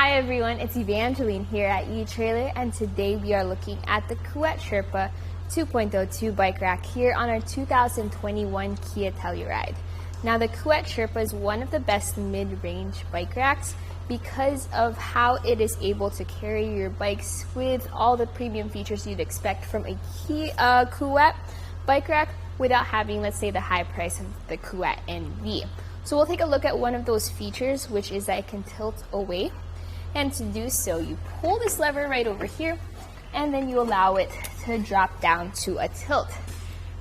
Hi everyone, it's Evangeline here at eTrailer, and today we are looking at the Kuat Sherpa 2.0 bike rack here on our 2021 Kia Telluride. Now the Kuat Sherpa is one of the best mid-range bike racks because of how it is able to carry your bikes with all the premium features you'd expect from a Kuat bike rack without having, let's say, the high price of the Kuat NV. So we'll take a look at one of those features, which is that it can tilt away. And to do so, you pull this lever right over here, and then you allow it to drop down to a tilt.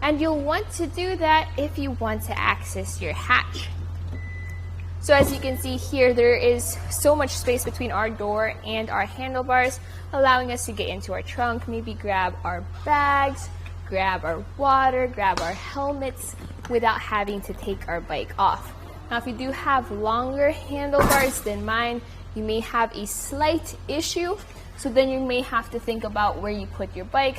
And you'll want to do that if you want to access your hatch. So as you can see here, there is so much space between our door and our handlebars, allowing us to get into our trunk, maybe grab our bags, grab our water, grab our helmets, without having to take our bike off. Now if you do have longer handlebars than mine, you may have a slight issue, so then you may have to think about where you put your bike.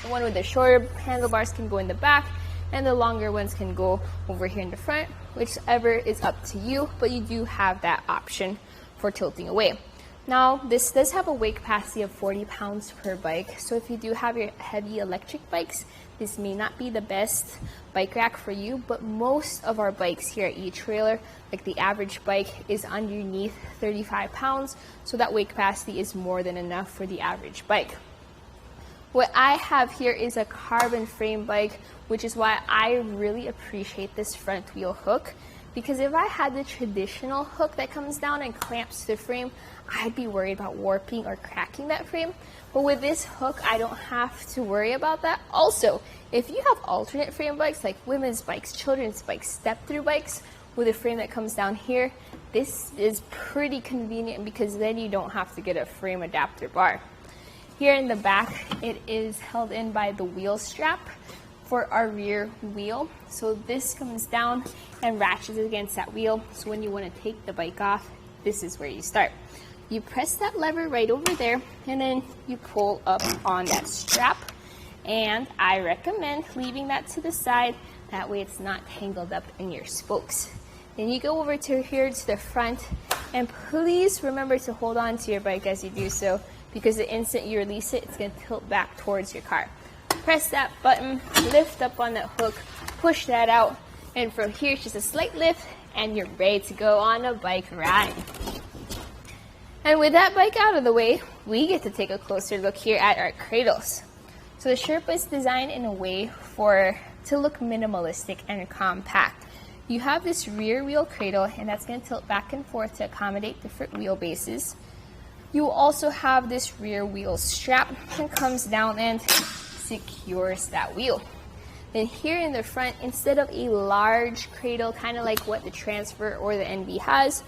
The one with the shorter handlebars can go in the back, and the longer ones can go over here in the front, whichever is up to you, but you do have that option for tilting away. Now, this does have a weight capacity of 40 pounds per bike, so if you do have your heavy electric bikes, this may not be the best bike rack for you, but most of our bikes here at eTrailer, like the average bike, is underneath 35 pounds, so that weight capacity is more than enough for the average bike. What I have here is a carbon frame bike, which is why I really appreciate this front wheel hook, because if I had the traditional hook that comes down and clamps to the frame, I'd be worried about warping or cracking that frame. But with this hook, I don't have to worry about that. Also, if you have alternate frame bikes like women's bikes, children's bikes, step-through bikes with a frame that comes down here, this is pretty convenient because then you don't have to get a frame adapter bar. Here in the back, it is held in by the wheel strap for our rear wheel. So this comes down and ratchets against that wheel. So when you want to take the bike off, this is where you start. You press that lever right over there, and then you pull up on that strap. And I recommend leaving that to the side. That way it's not tangled up in your spokes. Then you go over to here to the front, and please remember to hold on to your bike as you do so, because the instant you release it, it's going to tilt back towards your car. Press that button, lift up on that hook, push that out, and from here it's just a slight lift, and you're ready to go on a bike ride. And with that bike out of the way, we get to take a closer look here at our cradles. So the Sherpa is designed in a way to look minimalistic and compact. You have this rear wheel cradle, and that's going to tilt back and forth to accommodate different wheelbases. You also have this rear wheel strap that comes down and secures that wheel. Then here in the front, instead of a large cradle, kind of like what the Transfer or the NV has,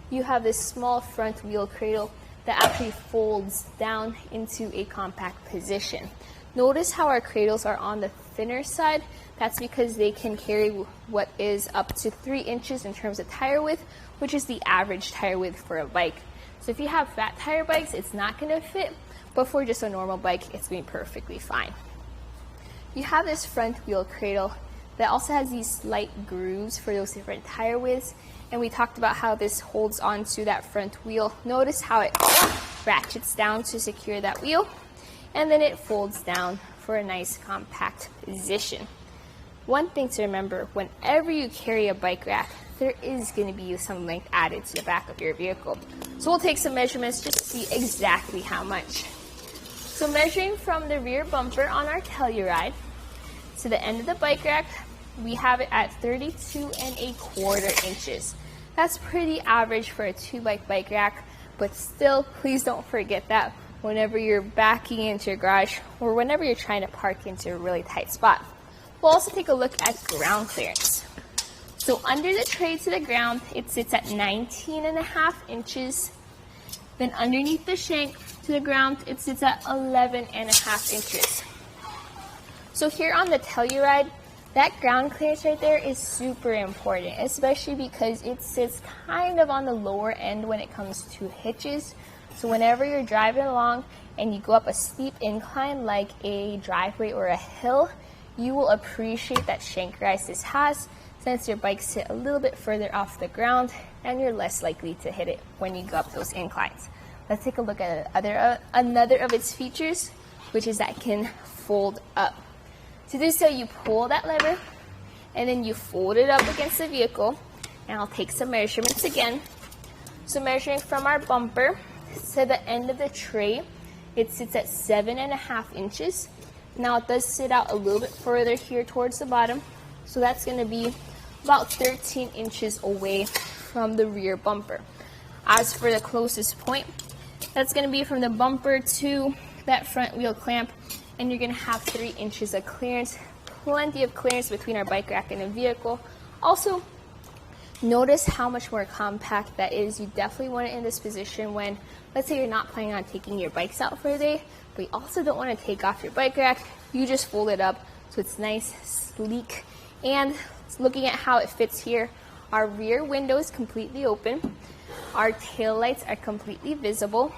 you have this small front wheel cradle that actually folds down into a compact position. Notice how our cradles are on the thinner side. That's because they can carry what is up to 3 inches in terms of tire width, which is the average tire width for a bike. So if you have fat tire bikes, it's not going to fit, but for just a normal bike, it's going to be perfectly fine. You have this front wheel cradle that also has these slight grooves for those different tire widths, and we talked about how this holds onto that front wheel. Notice how it ratchets down to secure that wheel, and then it folds down for a nice compact position. One thing to remember, whenever you carry a bike rack, there is going to be some length added to the back of your vehicle. So we'll take some measurements just to see exactly how much. So measuring from the rear bumper on our Telluride to the end of the bike rack, we have it at 32¼ inches. That's pretty average for a 2-bike bike rack, but still, please don't forget that whenever you're backing into your garage or whenever you're trying to park into a really tight spot. We'll also take a look at ground clearance. So under the tray to the ground, it sits at 19½ inches. Then underneath the shank to the ground, it sits at 11½ inches. So here on the Telluride, that ground clearance right there is super important, especially because it sits kind of on the lower end when it comes to hitches. So whenever you're driving along and you go up a steep incline like a driveway or a hill, you will appreciate that shank rise this has, since your bikes sit a little bit further off the ground and you're less likely to hit it when you go up those inclines. Let's take a look at another of its features, which is that it can fold up. To do so, you pull that lever and then you fold it up against the vehicle. And I'll take some measurements again. So measuring from our bumper to the end of the tray, it sits at 7.5 inches. Now it does sit out a little bit further here towards the bottom. So that's going to be about 13 inches away from the rear bumper. As for the closest point, that's going to be from the bumper to that front wheel clamp, and you're going to have 3 inches of clearance. Plenty of clearance between our bike rack and the vehicle. Also, notice how much more compact that is. You definitely want it in this position when, let's say you're not planning on taking your bikes out for a day, but you also don't want to take off your bike rack. You just fold it up so it's nice, sleek. And looking at how it fits here, our rear window is completely open. Our tail lights are completely visible.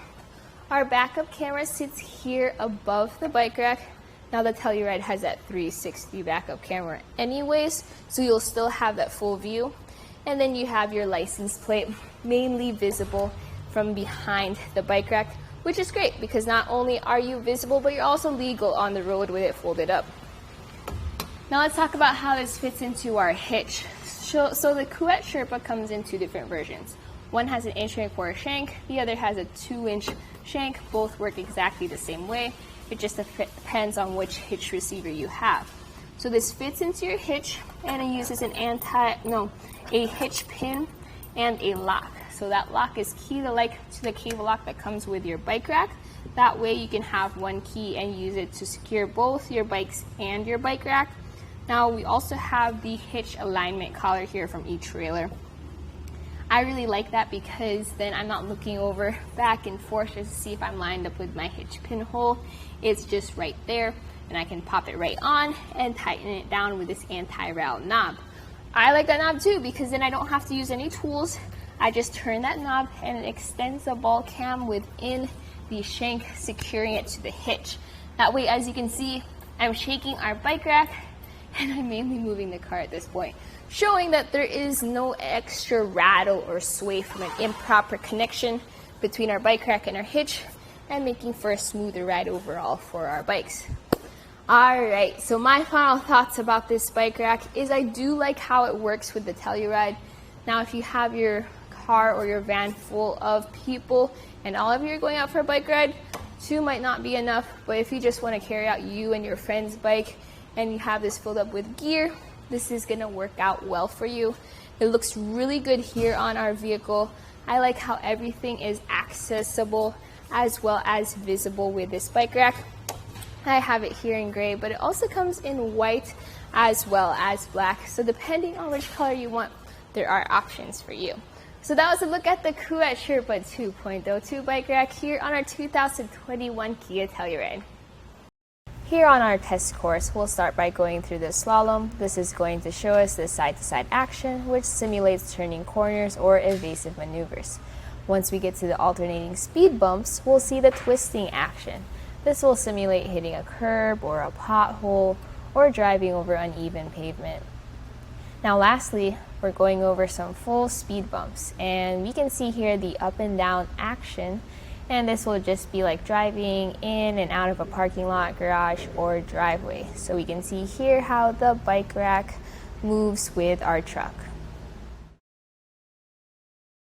Our backup camera sits here above the bike rack. Now the Telluride has that 360 backup camera anyways, so you'll still have that full view. And then you have your license plate mainly visible from behind the bike rack, which is great because not only are you visible, but you're also legal on the road with it folded up. Now let's talk about how this fits into our hitch. So the Kuat Sherpa comes in 2 different versions. One has an 1.25-inch shank, the other has a 2-inch shank. Both work exactly the same way. It just depends on which hitch receiver you have. So this fits into your hitch, and it uses a hitch pin and a lock. So that lock is key to the cable lock that comes with your bike rack. That way you can have one key and use it to secure both your bikes and your bike rack. Now we also have the hitch alignment collar here from eTrailer. I really like that because then I'm not looking over back and forth just to see if I'm lined up with my hitch pinhole. It's just right there, and I can pop it right on and tighten it down with this anti-rail knob. I like that knob too because then I don't have to use any tools. I just turn that knob and it extends the ball cam within the shank, securing it to the hitch. That way, as you can see, I'm shaking our bike rack and I'm mainly moving the car at this point, showing that there is no extra rattle or sway from an improper connection between our bike rack and our hitch, and making for a smoother ride overall for our bikes. Alright, so my final thoughts about this bike rack is I do like how it works with the Telluride. Now if you have your car or your van full of people and all of you are going out for a bike ride, 2 might not be enough, but if you just want to carry out you and your friend's bike and you have this filled up with gear, this is going to work out well for you. It looks really good here on our vehicle. I like how everything is accessible as well as visible with this bike rack. I have it here in gray, but it also comes in white as well as black. So depending on which color you want, there are options for you. So that was a look at the Kuat Sherpa 2.0 bike rack here on our 2021 Kia Telluride. Here on our test course, we'll start by going through the slalom. This is going to show us the side-to-side action, which simulates turning corners or evasive maneuvers. Once we get to the alternating speed bumps, we'll see the twisting action. This will simulate hitting a curb or a pothole or driving over uneven pavement. Now lastly, we're going over some full speed bumps, and we can see here the up and down action, and this will just be like driving in and out of a parking lot, garage, or driveway. So we can see here how the bike rack moves with our truck.